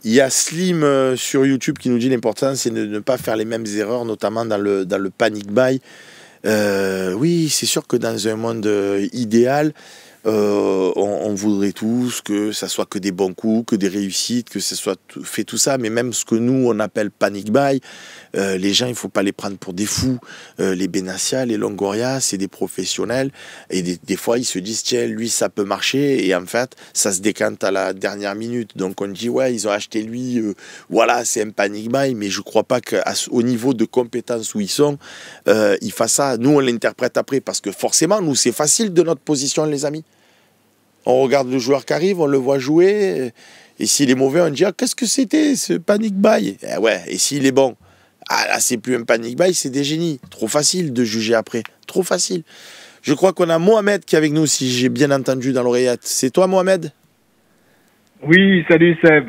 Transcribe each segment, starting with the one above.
Il y a Slim sur YouTube qui nous dit l'important c'est de ne pas faire les mêmes erreurs, notamment dans le panic buy. Oui, c'est sûr que dans un monde idéal, on voudrait tous que ça soit que des bons coups, que des réussites, que ça soit fait tout ça. Mais même ce que nous on appelle panic buy, les gens il faut pas les prendre pour des fous. Les Benassia, les Longoria, c'est des professionnels et des fois ils se disent tiens lui ça peut marcher et en fait ça se décante à la dernière minute. Donc on dit ouais ils ont acheté lui, voilà c'est un panic buy, mais je crois pas qu'au niveau de compétences où ils sont, ils fassent ça. Nous on l'interprète après parce que forcément nous c'est facile de notre position les amis. On regarde le joueur qui arrive, on le voit jouer, et s'il est mauvais, on dit ah, qu'est-ce que c'était ce panic buy? Ouais, et s'il est bon, ah là c'est plus un panic buy, c'est des génies. Trop facile de juger après, trop facile. Je crois qu'on a Mohamed qui est avec nous, si j'ai bien entendu dans l'oreillette. C'est toi Mohamed? Oui, salut Seb.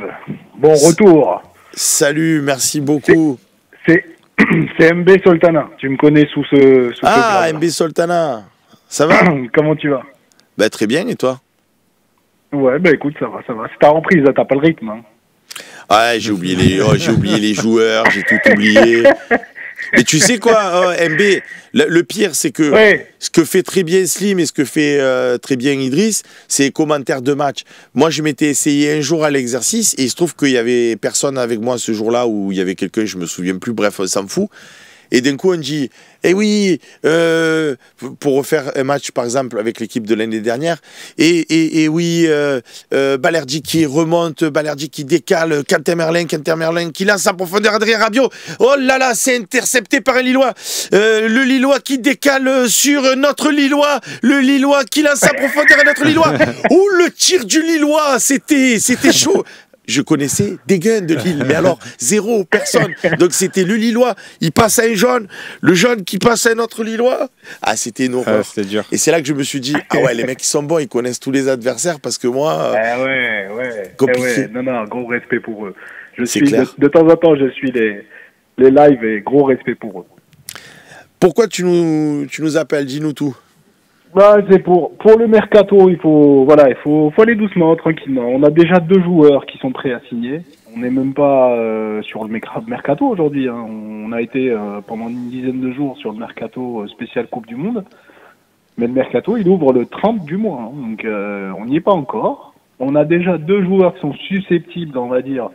Bon retour. Salut, merci beaucoup. C'est MB Soltana. Tu me connais sous ce Ah, MB Soltana. Ça va? Comment tu vas? Bah très bien, et toi? Ouais, bah écoute, ça va. C'est ta reprise, t'as pas le rythme. Hein. Ouais, j'ai oublié les joueurs, j'ai tout oublié. Mais tu sais quoi, MB, le pire, c'est que ce que fait très bien Slim et ce que fait très bien Idriss, c'est les commentaires de match. Moi, je m'étais essayé un jour à l'exercice et il se trouve qu'il y avait personne avec moi ce jour-là, où il y avait quelqu'un, je me souviens plus, bref, on s'en fout. Et d'un coup, on dit, eh oui, pour refaire un match, par exemple, avec l'équipe de l'année dernière, et oui, Balerdi qui remonte, Balerdi qui décale, Quentin Merlin qui lance en profondeur, Adrien Rabiot, oh là là, c'est intercepté par un Lillois, le Lillois qui décale sur notre Lillois, le Lillois qui lance en profondeur à notre Lillois, oh, le tir du Lillois, c'était chaud. Je connaissais des gains de Lille, mais alors zéro, personne. Donc c'était le Lillois, il passe à un jaune, le jaune qui passe à un autre Lillois. Ah, c'était une horreur. C'était dur. Et c'est là que je me suis dit, ah ouais, les mecs ils sont bons, ils connaissent tous les adversaires, parce que moi, compliqué. Non, gros respect pour eux. De temps en temps, je suis les lives et gros respect pour eux. Pourquoi tu nous appelles? Dis-nous tout. Bah, c'est pour le mercato, il faut aller doucement, tranquillement. On a déjà 2 joueurs qui sont prêts à signer. On n'est même pas sur le mercato aujourd'hui. Hein. On a été pendant une dizaine de jours sur le mercato spécial Coupe du Monde. Mais le mercato, il ouvre le 30 du mois. Hein. Donc on n'y est pas encore. On a déjà 2 joueurs qui sont susceptibles, on va dire,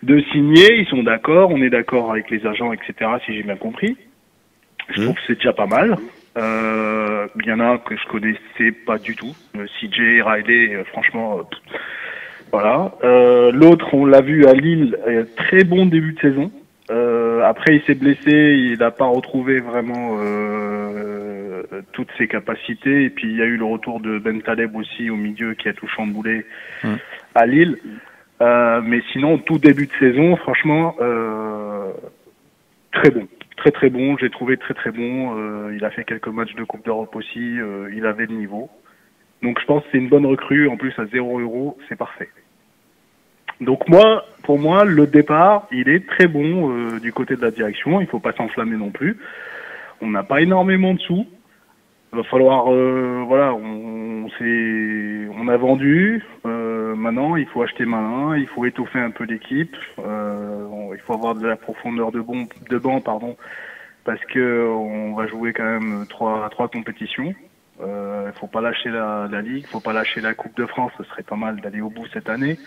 de signer. Ils sont d'accord. On est d'accord avec les agents, etc. Si j'ai bien compris. Je trouve que c'est déjà pas mal. Il y en a que je connaissais pas du tout. CJ, Riley, franchement, voilà. L'autre, on l'a vu à Lille, très bon début de saison. Après, il s'est blessé, il n'a pas retrouvé vraiment toutes ses capacités. Et puis, il y a eu le retour de Ben Taleb aussi au milieu qui a tout chamboulé à Lille. Mais sinon, tout début de saison, franchement, très bon. Très bon, j'ai trouvé très bon. Il a fait quelques matchs de Coupe d'Europe aussi, il avait le niveau. Donc je pense que c'est une bonne recrue, en plus à 0 €, c'est parfait. Donc pour moi, le départ, il est très bon du côté de la direction, il faut pas s'enflammer non plus. On n'a pas énormément de sous. Il va falloir, on a vendu, maintenant il faut acheter malin, il faut étoffer un peu l'équipe, il faut avoir de la profondeur de banc, parce que on va jouer quand même trois compétitions. Il faut pas lâcher la Ligue, faut pas lâcher la Coupe de France, ce serait pas mal d'aller au bout cette année.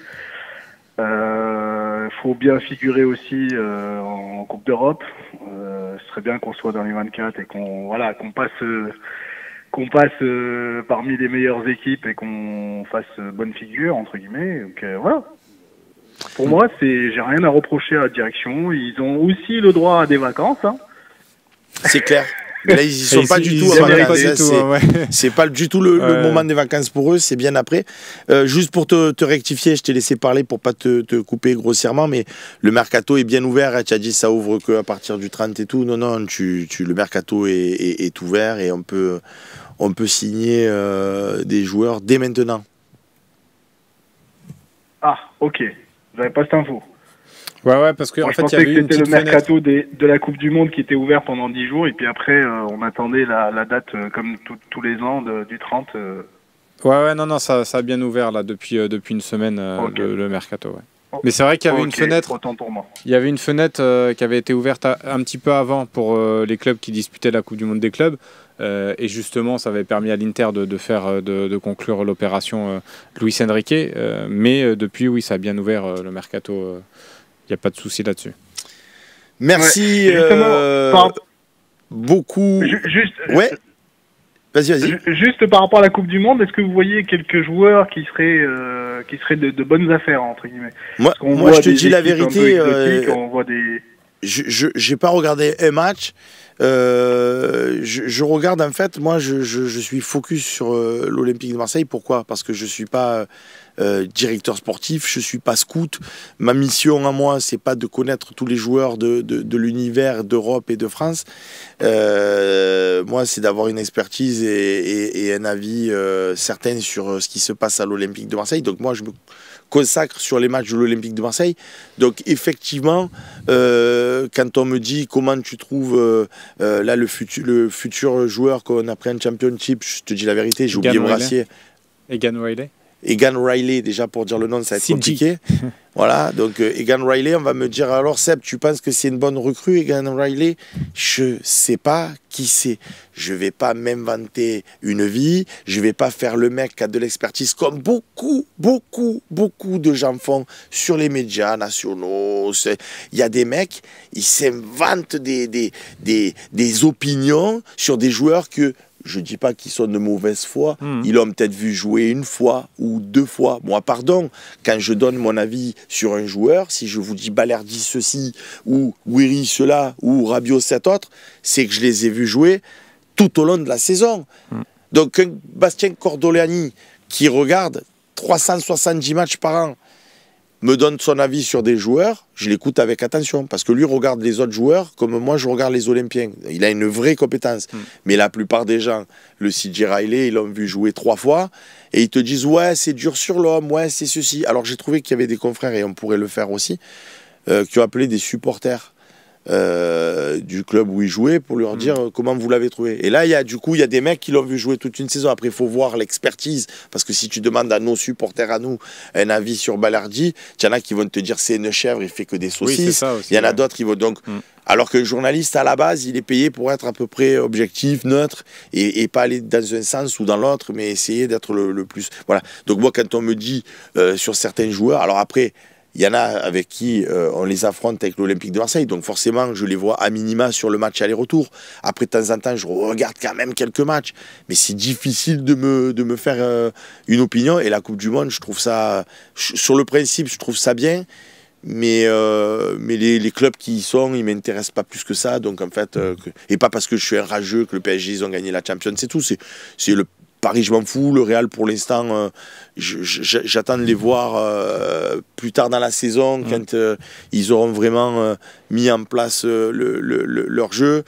Faut bien figurer aussi en Coupe d'Europe. Ce serait bien qu'on soit dans les 24 et qu'on passe parmi les meilleures équipes et qu'on fasse bonne figure entre guillemets. Donc voilà. Pour moi, j'ai rien à reprocher à la direction. Ils ont aussi le droit à des vacances. Hein. C'est clair. Mais là, ils y sont pas du tout. C'est pas du tout le moment des vacances pour eux, c'est bien après. Juste pour te rectifier, je t'ai laissé parler pour pas te couper grossièrement, mais le mercato est bien ouvert. Tu as dit ça ouvre qu'à partir du 30 et tout. Non, le mercato est ouvert et on peut signer des joueurs dès maintenant. Ah, ok. J'avais pas cette info. Ouais, parce qu'en fait, il y avait une petite fenêtre. C'était le mercato de la Coupe du Monde qui était ouvert pendant 10 jours, et puis après, on attendait la date, comme tous les ans, du 30. Ouais, non, ça a bien ouvert, là, depuis une semaine, le mercato, ouais. Mais c'est vrai qu'il y avait une fenêtre. Autant pour moi. Il y avait une fenêtre qui avait été ouverte un petit peu avant pour les clubs qui disputaient la Coupe du Monde des clubs. Et justement, ça avait permis à l'Inter de conclure l'opération Luis Enrique. Mais depuis, oui, ça a bien ouvert le mercato. Il n'y a pas de souci là-dessus. Merci beaucoup. Ouais. Vas-y. Juste par rapport à la Coupe du Monde, est-ce que vous voyez quelques joueurs qui seraient de bonnes affaires, entre guillemets? Moi je te dis la vérité. On voit des... J'ai pas regardé un match. Je regarde, en fait, moi je suis focus sur l'Olympique de Marseille. Pourquoi? Parce que je suis pas directeur sportif, je suis pas scout. Ma mission à moi, c'est pas de connaître tous les joueurs de l'univers, d'Europe et de France. Moi, c'est d'avoir une expertise et un avis certain sur ce qui se passe à l'Olympique de Marseille. Donc moi, je me consacre sur les matchs de l'Olympique de Marseille. Donc effectivement, quand on me dit comment tu trouves là le futur joueur qu'on a pris en championship, je te dis la vérité, j'ai oublié Brassier. Egan Riley, déjà pour dire le nom, ça va être compliqué. Voilà, donc Egan Riley, on va me dire, alors Seb, tu penses que c'est une bonne recrue, Egan Riley? Je sais pas qui c'est. Je vais pas m'inventer une vie, je vais pas faire le mec qui a de l'expertise comme beaucoup de gens font sur les médias nationaux. Il y a des mecs, ils s'inventent des opinions sur des joueurs que... Je ne dis pas qu'ils sont de mauvaise foi. Ils l'ont peut-être vu jouer une fois ou deux fois. Moi, pardon, quand je donne mon avis sur un joueur, si je vous dis Balerdi ceci, ou Wiri cela, ou Rabiot cet autre, c'est que je les ai vus jouer tout au long de la saison. Donc, un Bastien Cordolani qui regarde 370 matchs par an, me donne son avis sur des joueurs, je l'écoute avec attention, parce que lui regarde les autres joueurs comme moi je regarde les Olympiens. Il a une vraie compétence. Mais la plupart des gens, le CJ Riley, ils l'ont vu jouer 3 fois, et ils te disent « Ouais, c'est dur sur l'homme, ouais, c'est ceci ». Alors j'ai trouvé qu'il y avait des confrères, et on pourrait le faire aussi, qui ont appelé des supporters du club où il jouait pour leur dire comment vous l'avez trouvé. Et là, il y a des mecs qui l'ont vu jouer toute une saison. Après, il faut voir l'expertise, parce que si tu demandes à nos supporters, à nous, un avis sur Balerdi, il y en a qui vont te dire c'est une chèvre, il fait que des saucisses. Oui, il y en a d'autres qui vont donc... Alors qu'un journaliste, à la base, il est payé pour être à peu près objectif, neutre, et pas aller dans un sens ou dans l'autre, mais essayer d'être le plus... Voilà. Donc moi, quand on me dit sur certains joueurs, alors après... Il y en a avec qui on les affronte avec l'Olympique de Marseille, donc forcément je les vois à minima sur le match aller-retour. Après, de temps en temps, je regarde quand même quelques matchs, mais c'est difficile de me faire une opinion. Et la Coupe du Monde, je trouve ça, sur le principe, je trouve ça bien, mais les clubs qui y sont, ils m'intéressent pas plus que ça. Donc en fait, et pas parce que je suis un rageux que le PSG ils ont gagné la Champions, c'est tout. C'est le Paris, je m'en fous. Le Real, pour l'instant, j'attends de les voir plus tard dans la saison, quand ils auront vraiment mis en place leur jeu.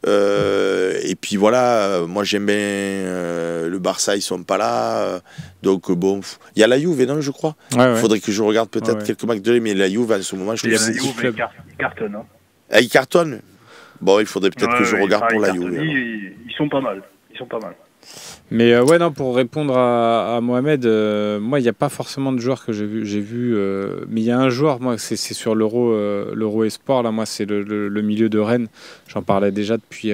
Et puis voilà, moi j'aime bien le Barça, ils sont pas là. Donc bon, il y a la Juve, non, je crois. Il faudrait que je regarde peut-être quelques matchs de lui, mais la Juve, en ce moment, je trouve que c'est... Il cartonne. Ah, il cartonne. Bon, il faudrait peut-être que je regarde pour la Juve. Ils sont pas mal. Mais ouais, non, pour répondre à Mohamed, moi, il n'y a pas forcément de joueurs que j'ai vu, mais il y a un joueur, moi, c'est sur l'Euro Espoir, là, moi, c'est le milieu de Rennes. J'en parlais déjà depuis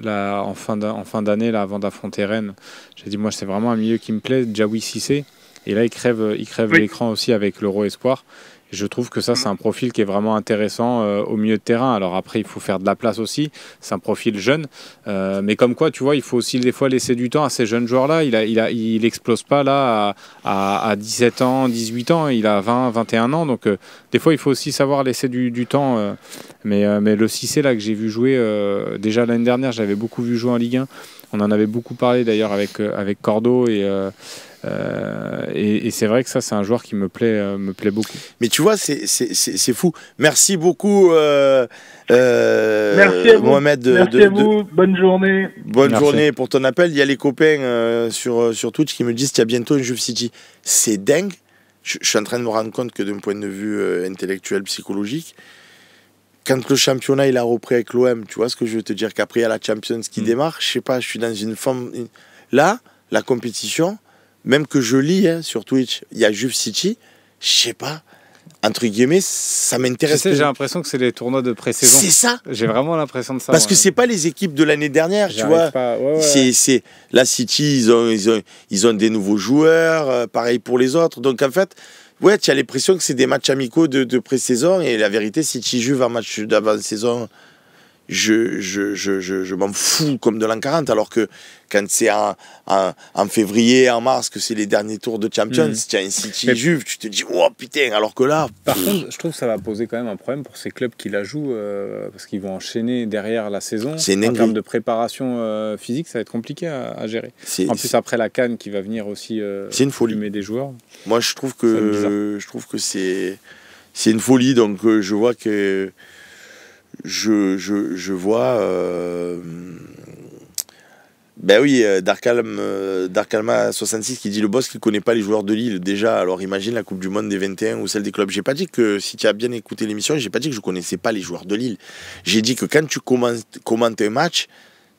là, en fin d'année, là, avant d'affronter Rennes. J'ai dit, moi, c'est vraiment un milieu qui me plaît, Djaoui Cissé. Et là, il crève l'écran aussi avec l'Euro Espoir. Et je trouve que ça, c'est un profil qui est vraiment intéressant au milieu de terrain. Alors après, il faut faire de la place aussi. C'est un profil jeune. Mais comme quoi, tu vois, il faut aussi des fois laisser du temps à ces jeunes joueurs-là. Il explose pas là à 17 ans, 18 ans. Il a 20, 21 ans. Donc des fois, il faut aussi savoir laisser du temps. Mais le Cissé, là, que j'ai vu jouer, déjà l'année dernière, j'avais beaucoup vu jouer en Ligue 1. On en avait beaucoup parlé d'ailleurs avec Cordo et c'est vrai que ça, c'est un joueur qui me plaît beaucoup. Mais tu vois, c'est fou. Merci beaucoup, merci à vous. Mohamed. Merci à vous. Bonne journée. Bonne journée pour ton appel. Il y a les copains sur Twitch qui me disent qu'il y a bientôt un Juve City. C'est dingue. Je suis en train de me rendre compte que d'un point de vue intellectuel, psychologique, quand le championnat il a repris avec l'OM, tu vois ce que je veux te dire, qu'après il y a la Champions qui démarre, je sais pas, je suis dans une forme... Là, la compétition, même que je lis sur Twitch, il y a Juve City, je sais pas, entre guillemets, ça m'intéresse. J'ai l'impression que c'est les tournois de pré-saison. C'est ça. J'ai vraiment l'impression de ça. Parce que c'est pas les équipes de l'année dernière, tu vois. C'est la City, ils ont des nouveaux joueurs, pareil pour les autres. Donc en fait, ouais, tu as l'impression que c'est des matchs amicaux de pré-saison. Et la vérité, si tu joues un match d'avant-saison, je m'en fous comme de l'an 40, alors que quand c'est en février, en mars, que c'est les derniers tours de Champions, si tu as un City Juve, tu te dis oh putain, alors que là. Par contre, je trouve que ça va poser quand même un problème pour ces clubs qui la jouent, parce qu'ils vont enchaîner derrière la saison. En termes de préparation physique, ça va être compliqué à gérer. En plus, après la CAN qui va venir aussi c'est une folie. fumer des joueurs. Moi, je trouve que c'est une folie, donc je vois que. Je vois ben oui, Darkalma 66 qui dit le boss qui ne connaît pas les joueurs de Lille déjà, alors imagine la Coupe du Monde des 21 ou celle des clubs. J'ai pas dit que, si tu as bien écouté l'émission, j'ai pas dit que je connaissais pas les joueurs de Lille. J'ai dit que quand tu commentes un match,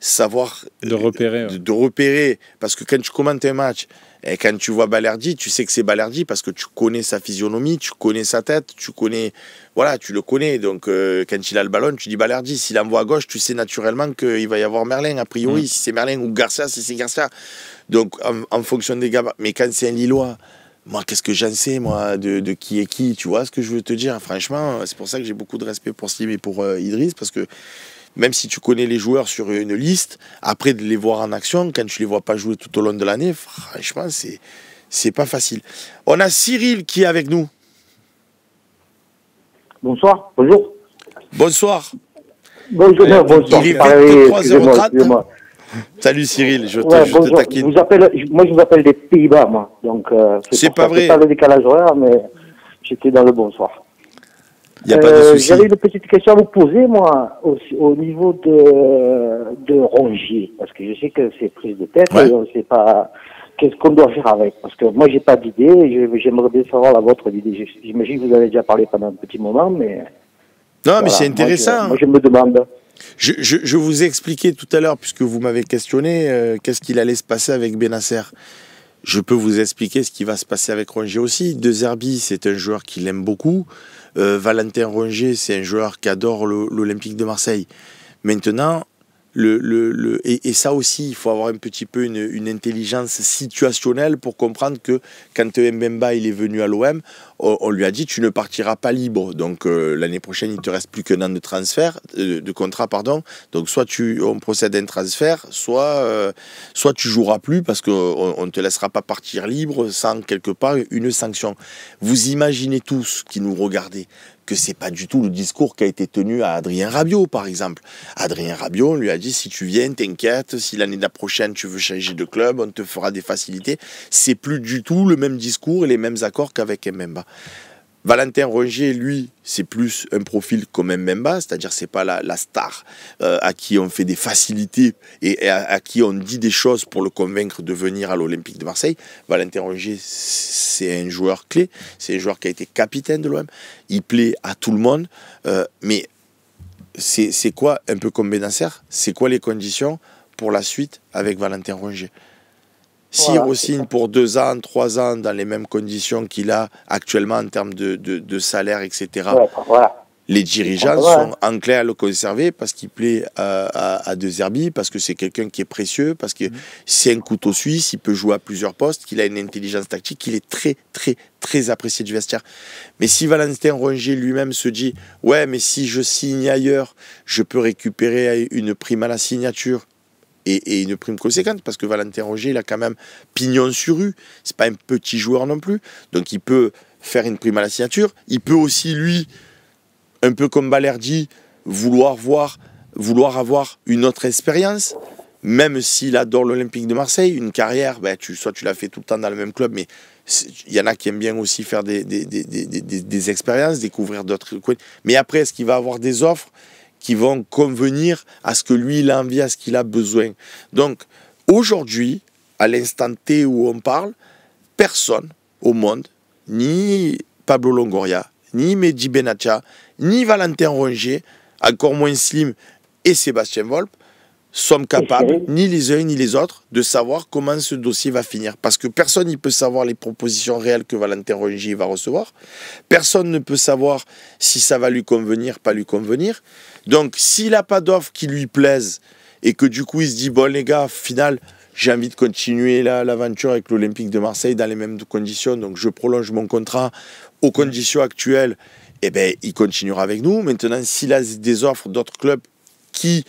savoir de repérer, de repérer, parce que quand tu commentes un match et quand tu vois Balerdi, tu sais que c'est Balerdi parce que tu connais sa physionomie, tu connais sa tête, tu le connais. Donc quand il a le ballon, tu dis Balerdi. S'il envoie à gauche, tu sais naturellement qu'il va y avoir Merlin a priori. Si c'est Merlin ou Garcia, si c'est Garcia. Donc en fonction des gars. Mais quand c'est un Lillois, moi qu'est-ce que j'en sais moi de qui est qui, tu vois ce que je veux te dire. Franchement, c'est pour ça que j'ai beaucoup de respect pour Slim et pour Idriss, parce que même si tu connais les joueurs sur une liste, après de les voir en action, quand tu les vois pas jouer tout au long de l'année, franchement, c'est pas facile. On a Cyril qui est avec nous. Bonsoir, bonjour. Bonsoir. Bonjour, bonsoir. Il est 23h30. Salut Cyril, je te taquine. Moi, je vous appelle des Pays-Bas, moi. Donc, c'est pas vrai. C'est pas le décalage horaire, mais j'étais dans le bonsoir. Il n'y a pas de souci. J'avais une petite question à vous poser, moi, au niveau de Rongier, parce que je sais que c'est prise de tête, et on ne sait pas qu'est-ce qu'on doit faire avec. Parce que moi, j'ai pas d'idée, j'aimerais bien savoir la vôtre idée. J'imagine que vous avez déjà parlé pendant un petit moment, mais... Non, voilà, mais c'est intéressant. Moi, je me demande... Je vous ai expliqué tout à l'heure, puisque vous m'avez questionné, qu'est-ce qu'il allait se passer avec Benasser. Je peux vous expliquer ce qui va se passer avec Rongier aussi. De Zerbi, c'est un joueur qu'il aime beaucoup. Valentin Rongier, c'est un joueur qui adore l'Olympique de Marseille. Maintenant, et ça aussi, il faut avoir un petit peu une intelligence situationnelle pour comprendre que quand Mbemba il est venu à l'OM, on lui a dit tu ne partiras pas libre. Donc l'année prochaine, il ne te reste plus qu'un an de contrat, pardon. Donc soit on procède à un transfert, soit tu joueras plus parce qu'on ne te laissera pas partir libre sans quelque part une sanction. Vous imaginez tous qui nous regardez que c'est pas du tout le discours qui a été tenu à Adrien Rabiot, par exemple. Adrien Rabiot, on lui a dit si tu viens, t'inquiète, si l'année prochaine tu veux changer de club, on te fera des facilités. C'est plus du tout le même discours et les mêmes accords qu'avec Mbemba. Valentin Rongier, lui, c'est plus un profil comme Mbemba, c'est-à-dire c'est pas la star à qui on fait des facilités et à qui on dit des choses pour le convaincre de venir à l'Olympique de Marseille. Valentin Rongier, c'est un joueur clé, c'est un joueur qui a été capitaine de l'OM, il plaît à tout le monde, mais c'est quoi, un peu comme Benasser, c'est quoi les conditions pour la suite avec Valentin Rongier? S'il re-signe pour 2 ans, 3 ans, dans les mêmes conditions qu'il a actuellement en termes de salaire, etc., les dirigeants sont enclins à le conserver parce qu'il plaît à De Zerbi, parce que c'est quelqu'un qui est précieux, parce que c'est un couteau suisse, il peut jouer à plusieurs postes, qu'il a une intelligence tactique, qu'il est très, très, très apprécié du vestiaire. Mais si Valentin Rongier lui-même se dit « Ouais, mais si je signe ailleurs, je peux récupérer une prime à la signature », et une prime conséquente, parce que Valentin Rongier, il a quand même pignon sur rue, c'est pas un petit joueur non plus, donc il peut faire une prime à la signature, il peut aussi lui, un peu comme Balerdi, vouloir avoir une autre expérience, même s'il adore l'Olympique de Marseille, une carrière, soit tu l'as fait tout le temps dans le même club, mais il y en a qui aiment bien aussi faire des expériences, découvrir d'autres coins, mais après, est-ce qu'il va avoir des offres qui vont convenir à ce que lui, il a envie, à ce qu'il a besoin. Donc, aujourd'hui, à l'instant T où on parle, personne au monde, ni Pablo Longoria, ni Mehdi Benatia, ni Valentin Rongier, encore moins Slim et Sébastien Volpe, sommes capables, ni les uns ni les autres, de savoir comment ce dossier va finir. Parce que personne ne peut savoir les propositions réelles que Valentin Rongier va recevoir. Personne ne peut savoir si ça va lui convenir, pas lui convenir. Donc, s'il n'a pas d'offre qui lui plaise et que du coup, il se dit, bon les gars, final, j'ai envie de continuer l'aventure avec l'Olympique de Marseille dans les mêmes conditions, donc je prolonge mon contrat aux conditions actuelles, eh ben, il continuera avec nous. Maintenant, s'il a des offres d'autres clubs qui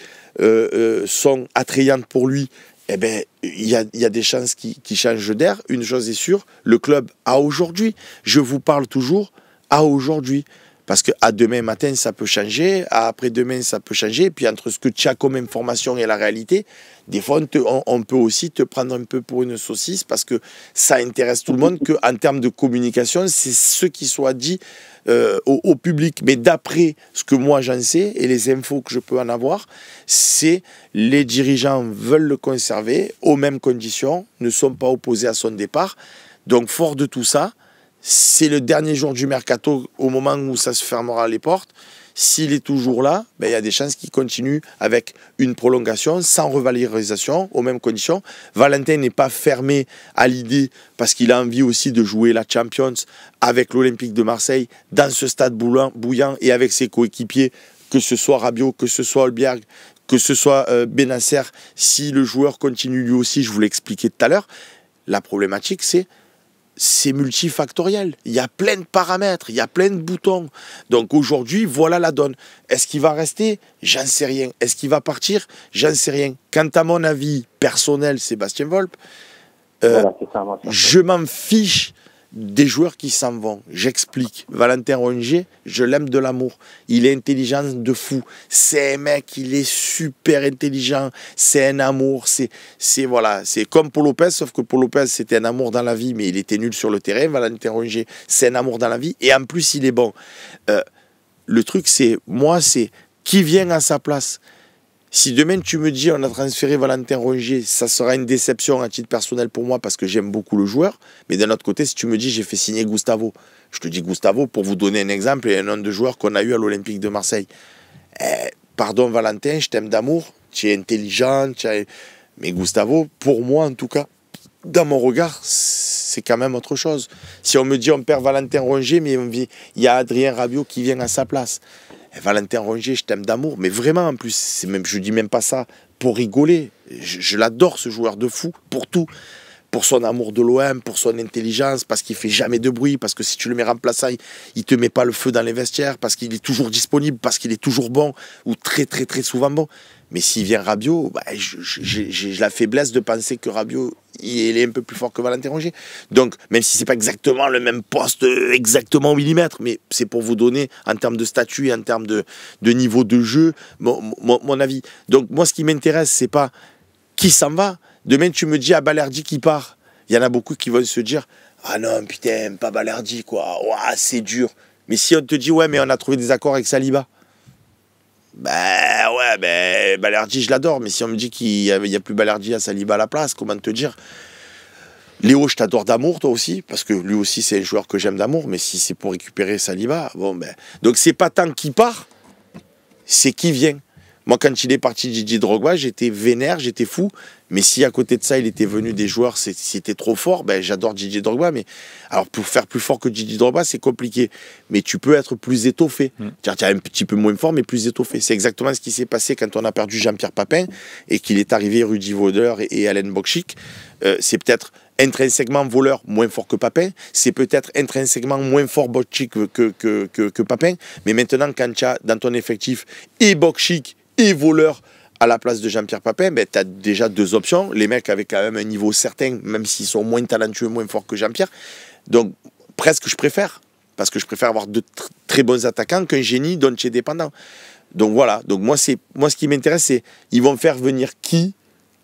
sont attrayantes pour lui, eh ben, il y a des chances qu'il change d'air. Une chose est sûre, le club a aujourd'hui, je vous parle toujours, à aujourd'hui. Parce qu'à demain matin, ça peut changer, à après-demain, ça peut changer. Et puis entre ce que tu as comme information et la réalité, des fois, on peut aussi te prendre un peu pour une saucisse parce que ça intéresse tout le monde qu'en termes de communication, c'est ce qui soit dit au public. Mais d'après ce que moi j'en sais et les infos que je peux en avoir, c'est les dirigeants veulent le conserver aux mêmes conditions, ne sont pas opposés à son départ. Donc fort de tout ça, c'est le dernier jour du mercato au moment où ça se fermera les portes. S'il est toujours là, ben, il y a des chances qu'il continue avec une prolongation sans revalorisation aux mêmes conditions. Valentin n'est pas fermé à l'idée parce qu'il a envie aussi de jouer la Champions avec l'Olympique de Marseille dans ce stade bouillant et avec ses coéquipiers, que ce soit Rabiot, que ce soit Olbiag, que ce soit Benasser. Si le joueur continue lui aussi, je vous l'ai expliqué tout à l'heure, la problématique c'est multifactoriel. Il y a plein de paramètres, il y a plein de boutons. Donc aujourd'hui, voilà la donne. Est-ce qu'il va rester? J'en sais rien. Est-ce qu'il va partir? J'en sais rien. Quant à mon avis personnel, Sébastien Volpe, voilà, je m'en fiche des joueurs qui s'en vont. J'explique. Valentin Rongier, je l'aime de l'amour. Il est intelligent de fou. C'est un mec, il est super intelligent. C'est un amour. Voilà, c'est comme Paul Lopez, sauf que Paul Lopez, c'était un amour dans la vie, mais il était nul sur le terrain. Valentin Rongier, c'est un amour dans la vie. Et en plus, il est bon. Le truc, c'est qui vient à sa place. Si demain tu me dis on a transféré Valentin Rongier, ça sera une déception à titre personnel pour moi parce que j'aime beaucoup le joueur. Mais d'un autre côté, si tu me dis j'ai fait signer Gustavo, je te dis Gustavo pour vous donner un exemple et un nom de joueur qu'on a eu à l'Olympique de Marseille. Pardon Valentin, je t'aime d'amour, tu es intelligent, mais Gustavo, pour moi en tout cas, dans mon regard, c'est quand même autre chose. Si on me dit on perd Valentin Rongier, mais il y a Adrien Rabiot qui vient à sa place. Valentin Rongier, je t'aime d'amour, mais vraiment en plus, je dis même pas ça pour rigoler. Je l'adore ce joueur de fou, pour tout. Pour son amour de l'OM, pour son intelligence, parce qu'il fait jamais de bruit, parce que si tu le mets remplaçant, il te met pas le feu dans les vestiaires, parce qu'il est toujours disponible, parce qu'il est toujours bon, ou très très très souvent bon. Mais s'il vient Rabiot, bah, j'ai la faiblesse de penser que Rabiot, il est un peu plus fort que Valentin Rongier. Donc, même si c'est pas exactement le même poste, exactement au millimètre, mais c'est pour vous donner, en termes de statut et en termes de niveau de jeu, mon avis. Donc, moi, ce qui m'intéresse, c'est pas qui s'en va. Demain, tu me dis à Balerdi qui part. Il y en a beaucoup qui vont se dire « Ah non, putain, pas Balerdi, quoi. Ouah, c'est dur. » Mais si on te dit « Ouais, mais on a trouvé des accords avec Saliba. » Ben ouais, ben Balerdi, je l'adore. Mais si on me dit qu'il n'y a plus Balerdi à Saliba à la place, comment te dire? Léo, je t'adore d'amour, toi aussi, parce que lui aussi, c'est un joueur que j'aime d'amour. Mais si c'est pour récupérer Saliba, bon ben... Donc, c'est pas tant qui part, c'est qui vient. Moi, quand il est parti Didier Drogba, j'étais vénère, j'étais fou. Mais si à côté de ça, il était venu des joueurs, c'était trop fort, ben j'adore Didier Drogba. Mais alors, pour faire plus fort que Didier Drogba, c'est compliqué. Mais tu peux être plus étoffé. Tu es un petit peu moins fort, mais plus étoffé. C'est exactement ce qui s'est passé quand on a perdu Jean-Pierre Papin et qu'il est arrivé Rudy Voder et Alain Bokchik. C'est peut-être intrinsèquement voleur moins fort que Papin. C'est peut-être intrinsèquement moins fort Bokchik que Papin. Mais maintenant, quand tu as dans ton effectif et Bokchik et voleur à la place de Jean-Pierre Papin, ben, tu as déjà deux options. Les mecs avaient quand même un niveau certain, même s'ils sont moins talentueux, moins forts que Jean-Pierre. Donc, presque je préfère. Parce que je préfère avoir de très bons attaquants qu'un génie dont tu es dépendant. Donc voilà. Donc moi, ce qui m'intéresse, c'est ils vont faire venir qui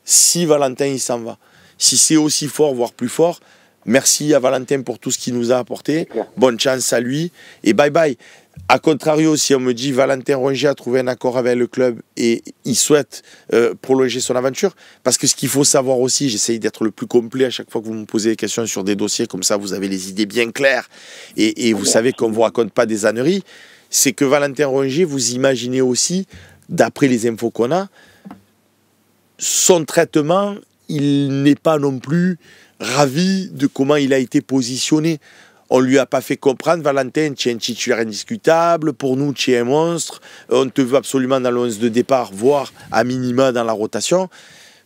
si Valentin il s'en va. Si c'est aussi fort, voire plus fort, merci à Valentin pour tout ce qu'il nous a apporté. Bonne chance à lui. Et bye bye. A contrario, si on me dit Valentin Rongier a trouvé un accord avec le club et il souhaite prolonger son aventure, parce que ce qu'il faut savoir aussi, j'essaye d'être le plus complet à chaque fois que vous me posez des questions sur des dossiers, comme ça vous avez les idées bien claires et vous savez qu'on ne vous raconte pas des âneries, c'est que Valentin Rongier, vous imaginez aussi, d'après les infos qu'on a, son traitement, il n'est pas non plus ravi de comment il a été positionné. On ne lui a pas fait comprendre, Valentin, tu es un titulaire indiscutable, pour nous, tu es un monstre, on te veut absolument dans le 11 de départ, voire à minima dans la rotation.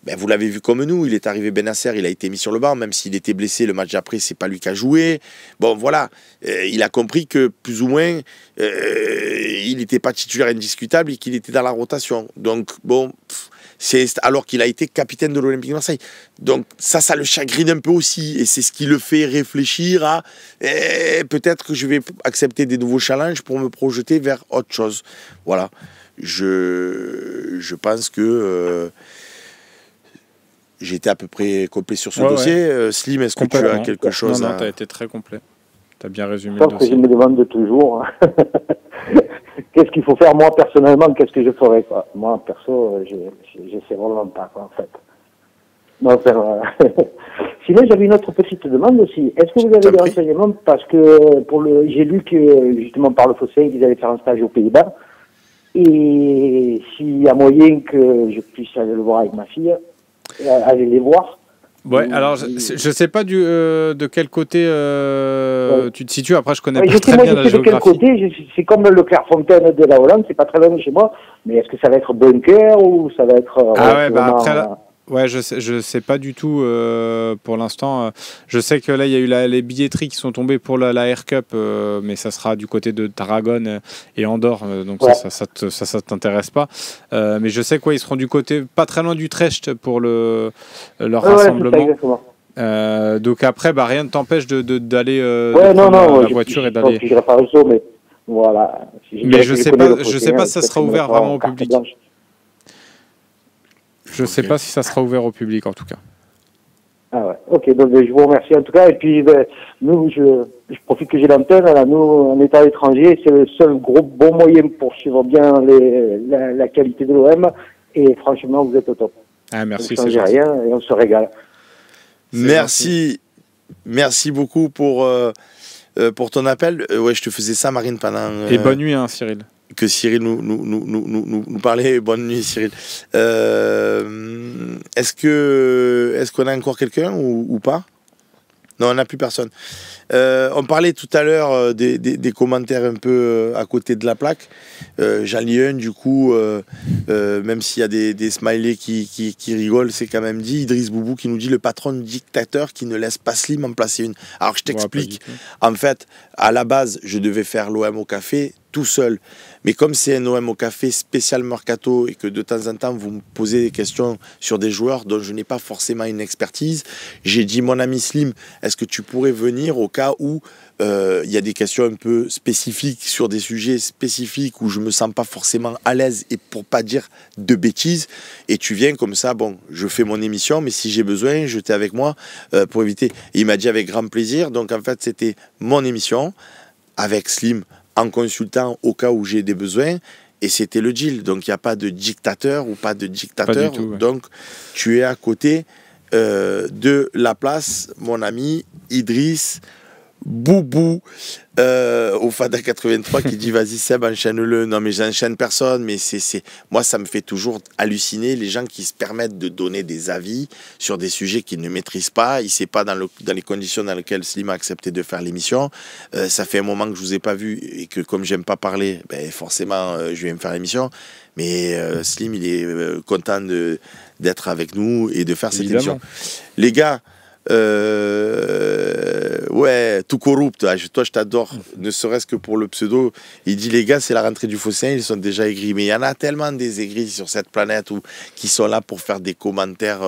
Ben, vous l'avez vu comme nous, il est arrivé Benasser, il a été mis sur le banc, même s'il était blessé, le match d'après, c'est pas lui qui a joué. Bon, voilà, il a compris que, plus ou moins, il n'était pas titulaire indiscutable et qu'il était dans la rotation. Donc, bon... alors qu'il a été capitaine de l'Olympique de Marseille. Donc ça le chagrine un peu aussi, et c'est ce qui le fait réfléchir à peut-être que je vais accepter des nouveaux challenges pour me projeter vers autre chose. Voilà, je pense que j'ai été à peu près complet sur ce dossier. Ouais. Slim, est-ce que tu as quelque chose Non, tu as été très complet. Tu as bien résumé le dossier. Que je me demande toujours... Qu'est-ce qu'il faut faire, moi, personnellement, qu'est-ce que je ferais, quoi. Moi, perso, je sais vraiment pas, quoi, en fait. Non, Sinon, j'avais une autre petite demande aussi. Est-ce que vous avez des renseignements, parce que j'ai lu que, justement, par le Fossé, ils allaient faire un stage aux Pays-Bas, et s'il y a moyen que je puisse aller le voir avec ma fille, aller les voir. Ouais, alors je sais pas de quel côté tu te situes. Après, je connais pas très bien la géographie. De quel côté, c'est comme le Clairefontaine de la Hollande, c'est pas très loin de chez moi. Mais est-ce que ça va être bunker ou ça va être après là, ouais, je sais pas du tout pour l'instant. Je sais que là, il y a eu les billetteries qui sont tombées pour la Air Cup, mais ça sera du côté de Tarragone et Andorre, donc ça t'intéresse pas. Mais je sais qu'ils seront du côté pas très loin d'Utrecht pour leur rassemblement. Donc après, rien ne t'empêche d'aller la voiture et d'aller. Mais voilà. Mais je sais pas si ça sera ouvert vraiment au public. Je ne sais pas si ça sera ouvert au public, en tout cas. Ah ouais, ok, donc je vous remercie en tout cas. Et puis, nous, je profite que j'ai l'antenne. Nous, on est à l'étranger, c'est le seul gros bon moyen pour suivre bien la qualité de l'OM. Et franchement, vous êtes au top. Ah, merci, c'est gentil. Rien et on se régale. Merci beaucoup pour ton appel. Ouais, je te faisais ça, Marine, pendant... Et bonne nuit, Cyril. Que Cyril nous parlait. Bonne nuit, Cyril. Est-ce qu'on a encore quelqu'un ou pas? Non, on n'a plus personne. On parlait tout à l'heure des commentaires un peu à côté de la plaque. J'en lis un, du coup, même s'il y a des smileys qui rigolent, c'est quand même dit. Idriss Boubou qui nous dit le patron dictateur qui ne laisse pas Slim en placer une. Alors, je t'explique. En fait, à la base, je devais faire l'OM au café tout seul. Mais comme c'est un OM au café spécial Mercato et que de temps en temps vous me posez des questions sur des joueurs dont je n'ai pas forcément une expertise, j'ai dit mon ami Slim, est-ce que tu pourrais venir au cas où il y a des questions un peu spécifiques sur des sujets spécifiques où je me sens pas forcément à l'aise et pour pas dire de bêtises, et tu viens comme ça, bon, je fais mon émission, mais si j'ai besoin, je t'ai avec moi pour éviter. Et il m'a dit avec grand plaisir. Donc en fait c'était mon émission avec Slim en consultant au cas où j'ai des besoins, et c'était le deal. Donc il n'y a pas de dictateur ou pas de dictateur. Pas du tout, ouais. Donc tu es à côté de la place, mon ami Idriss Boubou au Fada 83 qui dit vas-y Seb, enchaîne-le. Non mais j'enchaîne personne, mais moi ça me fait toujours halluciner les gens qui se permettent de donner des avis sur des sujets qu'ils ne maîtrisent pas. Il sait pas dans les conditions dans lesquelles Slim a accepté de faire l'émission. Ça fait un moment que je vous ai pas vu et que comme j'aime pas parler, forcément je vais me faire l'émission. Mais Slim il est content d'être avec nous et de faire cette émission. Les gars, ouais, tout corrupt. Toi, je t'adore, ne serait-ce que pour le pseudo. Il dit les gars, c'est la rentrée du Fossin, ils sont déjà aigris. Mais il y en a tellement des aigris sur cette planète qui sont là pour faire des commentaires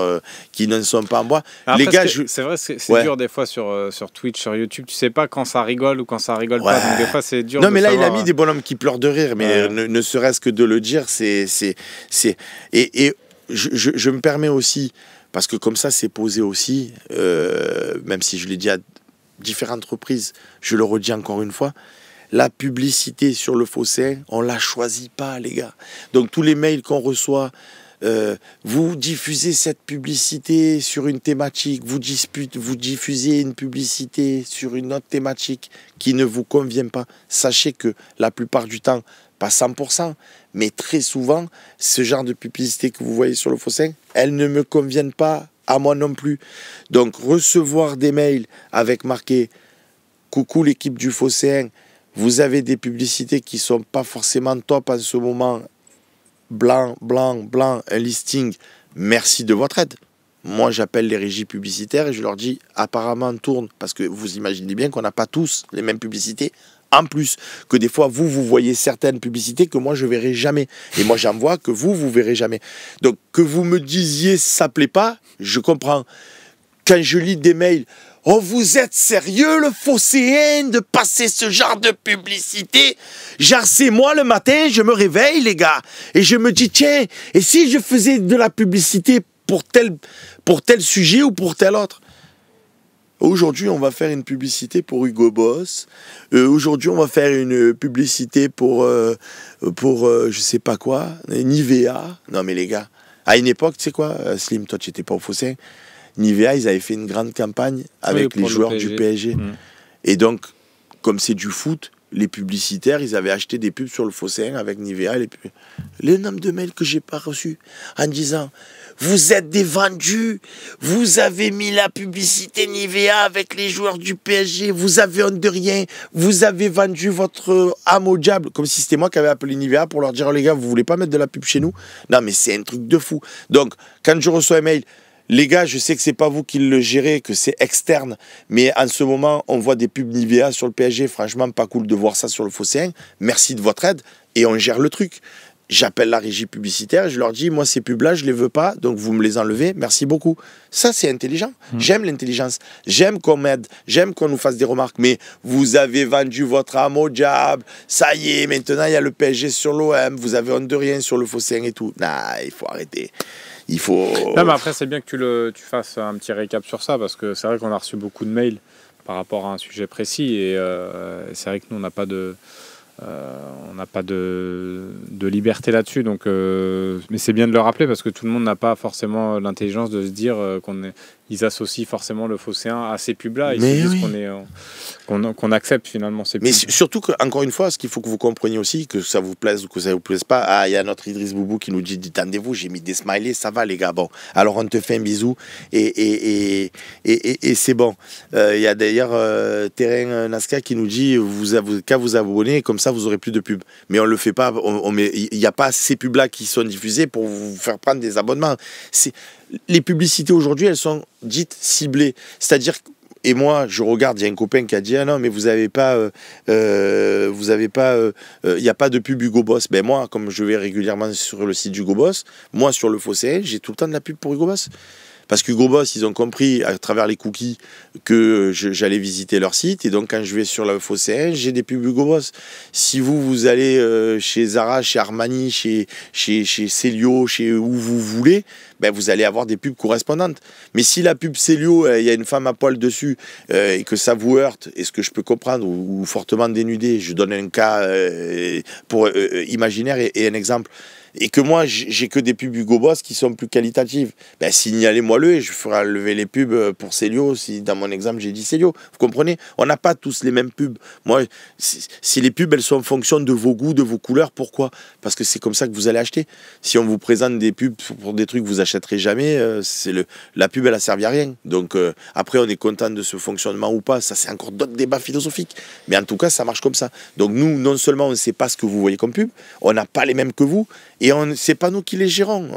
qui ne sont pas en bois. Après, les gars, c'est vrai, c'est dur des fois sur Twitch, sur YouTube. Tu sais pas quand ça rigole ou quand ça rigole pas. Donc des fois, c'est dur. Non, mais là, il a mis des bonhommes qui pleurent de rire. Mais ne serait-ce que de le dire, et je me permets aussi. Parce que comme ça, c'est posé aussi, même si je l'ai dit à différentes reprises, je le redis encore une fois, la publicité sur le Fossin, on ne la choisit pas, les gars. Donc tous les mails qu'on reçoit, vous diffusez cette publicité sur une thématique, vous diffusez une publicité sur une autre thématique qui ne vous convient pas. Sachez que la plupart du temps, pas 100%, mais très souvent, ce genre de publicité que vous voyez sur le Phocéen, elles ne me conviennent pas à moi non plus. Donc, recevoir des mails avec marqué « Coucou l'équipe du Phocéen, vous avez des publicités qui ne sont pas forcément top en ce moment, blanc, blanc, blanc, un listing, merci de votre aide ». Moi, j'appelle les régies publicitaires et je leur dis apparemment tourne, parce que vous imaginez bien qu'on n'a pas tous les mêmes publicités. En plus, que des fois, vous voyez certaines publicités que moi, je ne verrai jamais. Et moi, j'en vois que vous verrez jamais. Donc, que vous me disiez ça ne plaît pas, je comprends. Quand je lis des mails, oh, vous êtes sérieux, le Phocéen, de passer ce genre de publicité? Genre, c'est moi le matin, je me réveille, les gars, et je me dis, tiens, et si je faisais de la publicité pour tel sujet ou pour tel autre? Aujourd'hui, on va faire une publicité pour Hugo Boss. Aujourd'hui, on va faire une publicité pour je sais pas quoi, Nivea. Non, mais les gars, à une époque, tu sais quoi, Slim, toi, tu n'étais pas au Phocéen. Nivea, ils avaient fait une grande campagne avec les joueurs du PSG. Et donc, comme c'est du foot, les publicitaires, ils avaient acheté des pubs sur le Phocéen avec Nivea. Les nombre de mails que j'ai pas reçus en disant « Vous êtes des vendus, vous avez mis la publicité Nivea avec les joueurs du PSG, vous avez honte de rien, vous avez vendu votre âme au diable. » Comme si c'était moi qui avais appelé Nivea pour leur dire « Oh les gars, vous voulez pas mettre de la pub chez nous ?» Non mais c'est un truc de fou. Donc, quand je reçois un mail, les gars, je sais que c'est pas vous qui le gérez, que c'est externe, mais en ce moment, on voit des pubs Nivea sur le PSG. Franchement, pas cool de voir ça sur le Phocéen. Merci de votre aide et on gère le truc. J'appelle la régie publicitaire et je leur dis, moi, ces pubs-là, je les veux pas, donc vous me les enlevez. Merci beaucoup. Ça, c'est intelligent. J'aime l'intelligence. J'aime qu'on m'aide. J'aime qu'on nous fasse des remarques. Mais vous avez vendu votre âme au diable. Ça y est, maintenant, il y a le PSG sur l'OM. Vous avez honte de rien sur le Phocéen et tout. Nah, il faut arrêter. Il faut... Non, mais après, c'est bien que tu fasses un petit récap sur ça, parce que c'est vrai qu'on a reçu beaucoup de mails par rapport à un sujet précis, et c'est vrai que nous, on n'a pas de liberté là-dessus, donc, mais c'est bien de le rappeler, parce que tout le monde n'a pas forcément l'intelligence de se dire qu'ils associent forcément le Phocéen à ces pubs-là. Ils se disent qu'on accepte finalement ces pubs. Mais surtout que, encore une fois, ce qu'il faut que vous compreniez aussi, que ça vous plaise ou que ça ne vous plaise pas, ah, il y a notre Idriss Boubou qui nous dit, détendez-vous, j'ai mis des smileys, ça va les gars, bon, alors on te fait un bisou et c'est bon. Il y a d'ailleurs Terrain Nasca qui nous dit, qu'à vous abonner, comme ça vous aurez plus de pubs. Mais on le fait pas, il n'y a pas ces pubs-là qui sont diffusées pour vous faire prendre des abonnements. Les publicités aujourd'hui, elles sont dites ciblées, c'est-à-dire que, et moi, je regarde, il y a un copain qui a dit « Ah non, mais vous n'avez pas... il n'y a pas de pub Hugo Boss. » Ben moi, comme je vais régulièrement sur le site Hugo Boss, moi, sur le Phocéen, j'ai tout le temps de la pub pour Hugo Boss. Parce qu'Hugo Boss, ils ont compris à travers les cookies que j'allais visiter leur site. Et donc, quand je vais sur le Phocéen, j'ai des pubs Hugo Boss. Si vous allez chez Zara, chez Armani, chez Célio, chez où vous voulez, ben vous allez avoir des pubs correspondantes. Mais si la pub Célio, il y a une femme à poil dessus et que ça vous heurte, et ce que je peux comprendre, ou fortement dénudé, je donne un cas imaginaire et un exemple, et que moi, j'ai que des pubs Hugo Boss qui sont plus qualitatives, ben signalez-moi-le et je ferai lever les pubs pour Célio, si dans mon exemple j'ai dit Célio. Vous comprenez? On n'a pas tous les mêmes pubs. Moi, si les pubs, elles sont en fonction de vos goûts, de vos couleurs, pourquoi? Parce que c'est comme ça que vous allez acheter. Si on vous présente des pubs pour des trucs que vous achèterez jamais, la pub, elle a servi à rien. Donc après, on est content de ce fonctionnement ou pas, ça c'est encore d'autres débats philosophiques. Mais en tout cas, ça marche comme ça. Donc nous, non seulement on ne sait pas ce que vous voyez comme pub, on n'a pas les mêmes que vous, et c'est pas nous qui les gérons.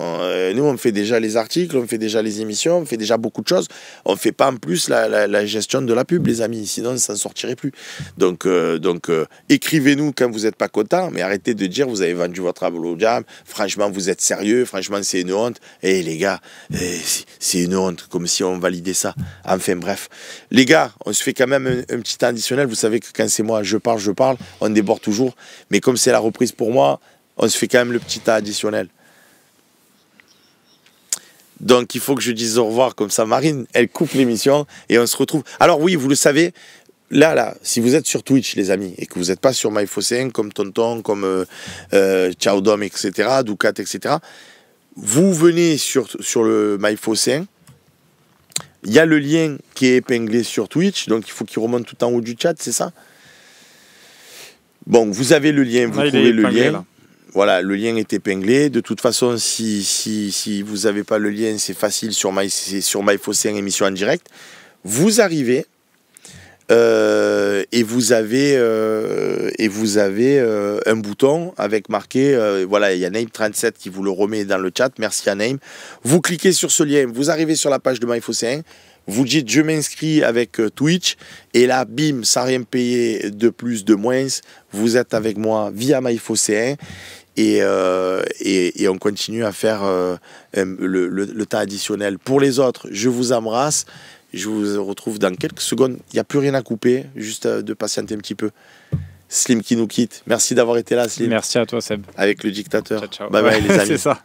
Nous, on fait déjà les articles, on fait déjà les émissions, on fait déjà beaucoup de choses. On ne fait pas en plus la gestion de la pub, les amis. Sinon, ça ne sortirait plus. Donc écrivez-nous quand vous n'êtes pas content, mais arrêtez de dire vous avez vendu votre âme au diable. Franchement, vous êtes sérieux. Franchement, c'est une honte. Et les gars, c'est une honte, comme si on validait ça. Enfin, bref. Les gars, on se fait quand même un petit temps additionnel. Vous savez que quand c'est moi, je parle, on déborde toujours. Mais comme c'est la reprise pour moi, on se fait quand même le petit tas additionnel. Donc, il faut que je dise au revoir, comme ça, Marine, elle coupe l'émission et on se retrouve. Alors oui, vous le savez, là, si vous êtes sur Twitch, les amis, et que vous n'êtes pas sur MyPhocéen, comme Tonton, comme Ciaodom, etc., Doucat, etc., vous venez sur le MyPhocéen. Il y a le lien qui est épinglé sur Twitch, donc il faut qu'il remonte tout en haut du chat, c'est ça? Bon, vous avez le lien, vous il trouvez est le épinglé, lien. là. Voilà, le lien est épinglé. De toute façon, si vous n'avez pas le lien, c'est facile sur MyPhocéen, émission en direct. Vous arrivez et vous avez un bouton avec marqué, voilà, il y a Name37 qui vous le remet dans le chat. Merci à Name. Vous cliquez sur ce lien, vous arrivez sur la page de MyPhocéen. Vous dites je m'inscris avec Twitch et là, bim, sans rien payer de plus, de moins, vous êtes avec moi via MyPhocéen. Et on continue à faire le temps additionnel. Pour les autres, je vous embrasse. Je vous retrouve dans quelques secondes. Il n'y a plus rien à couper, juste de patienter un petit peu. Slim qui nous quitte. Merci d'avoir été là, Slim. Merci à toi, Seb. Avec le dictateur. Ciao, ciao. Bye bye, les amis. C'est ça.